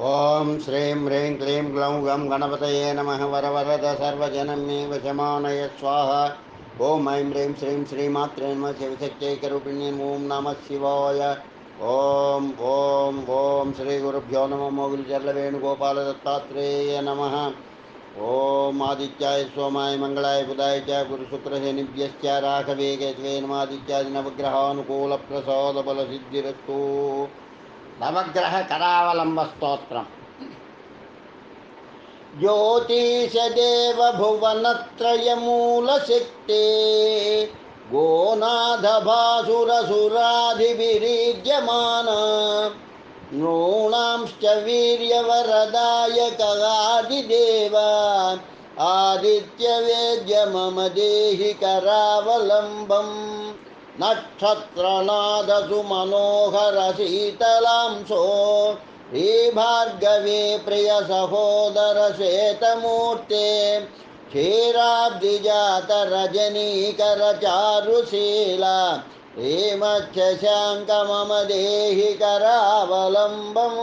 ओम श्रीं ह्रीं क्लीं ग्लौं गं गणपतये नमः। वरवरद सर्वजनं मे वशमानय स्वाहा। ओम ऐं ह्रीं श्रीं श्रीमात्रे नमः। शिवशक्त्यैकरूपिण्यै ओं नमः शिवाय। ओम ओम ओम श्री गुरुभ्यो नमः। मोगिलचर्लवेणुगोपालदत्तात्रेय नमः। ओम आदित्याय सोमाय मंगलाय बुधाय च गुरुशुक्रशनिभ्यश्च राघवे केतवे नमः। आदित्यादि नवग्रहानुकूलप्रसादबलसिद्धिरस्तु। नवग्रह करावलंब स्तोत्रम। ज्योतिषदेव भुवनत्रयमूलशक्ते गोनाथ भासुरसुराधिविरीड्यमान नॄणांश्च वीर्यवरदायकगादिदेव आदित्यवेद्य मम देहि करावलम्बम् नक्षत्रनादसु मनोहर शीतलांशो हे भार्गवे प्रिय सहोदर श्वेतमूर्ते क्षीराब्धिजात रजनीकर चारुशीला हेमच्छशाङ्क मम देहि करावलम्बम्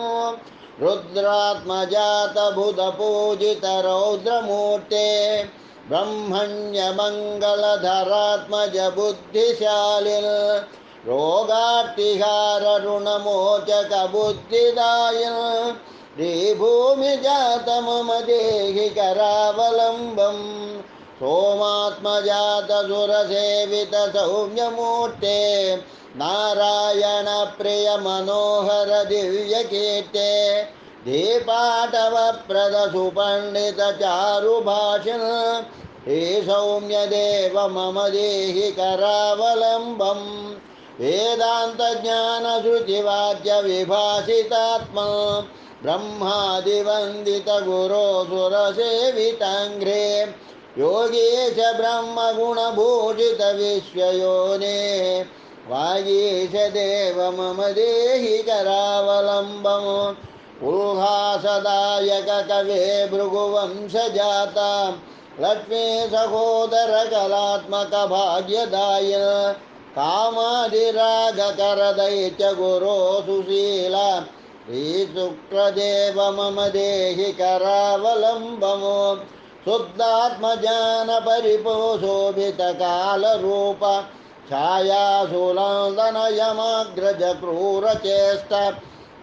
रुद्रात्मजात बुधपूजित रौद्रमूर्ते ब्रह्मण्यमङ्गलधरात्मज बुद्धिशालिन् रोगार्तिहार ऋणमोचक बुद्धिदायिन् श्रीभूमिजात मम देहि करावलम्बम् सोमात्मजात सुरसेवित सौम्यमूर्ते नारायण प्रिय मनोहर दिव्यकीर्ते दीपाटवप्रद सुपण्डित चारुभाषिन् हे सौम्यदेव मम देहि करावलम्बम् वेदान्तज्ञानश्रुतिवाक्यविभाषितात्मा ब्रह्मादिवन्दितगुरो सुरसेविताङ्घ्रे योगीश ब्रह्मगुणभूषित विश्वयोने वागीश देव मम देहि करावलम्बम् उल्हासदायक कवे भृगुवंशजाता लक्ष्मी सहोदर कलात्मक भाग्यदायिन कामादिरागकरदैत्य गुरो सुशीला श्रीशुक्रदेव मम देहि करावलम्बम् शुद्धात्मजान परिपोषोभितकालरूप छायाशूलान्दनयमाग्रज क्रूरचेष्ट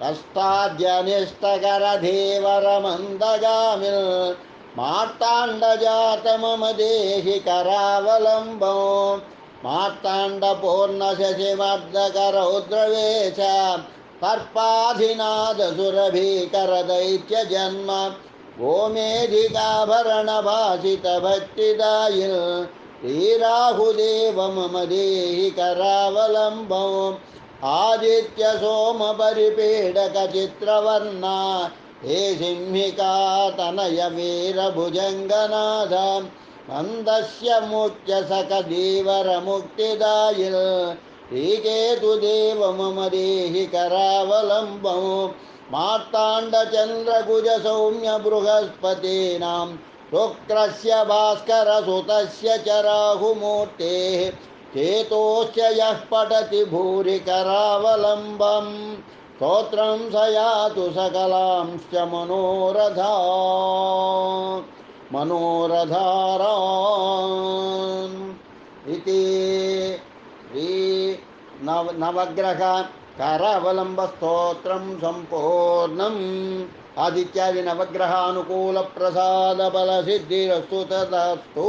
कष्टाद्यनिष्टकरधीवरमन्दगामिन् मार्ताण्डजात मम देहि करावलम्बम् मार्ताण्डपूर्णशशिवर्धकरौद्रवेश सर्पाधिनादसुरभीकरदैत्यजन्म गोमेधिकाभरणभासितभक्तिदायिन् श्रीराहुदेव मम देहि करावलम्बम् आदित्यसोमपरिपीडकचित्रवर्णा हे सिंहिका तनय वीरभुजङ्गनाथ मन्दस्य मुख्यसखधीवरमुक्तिदायिन् श्रीकेतुदेव मम देहि करावलम्बम् मार्ताण्डचन्द्रकुज सौम्य बृहस्पतीनां शुक्रस्य भास्करसुतस्य च राहुमूर्तेः चेतोश्च यः पठति भूरि करावलम्बम् स्तोत्रं स यातु सकलांश्च मनोरथारान् इति श्री नवग्रह करावलंब स्तोत्रं संपूर्णम्। आदित्यादि नवग्रहानुकूल प्रसाद बल सिद्धिरस्तु तदस्तु।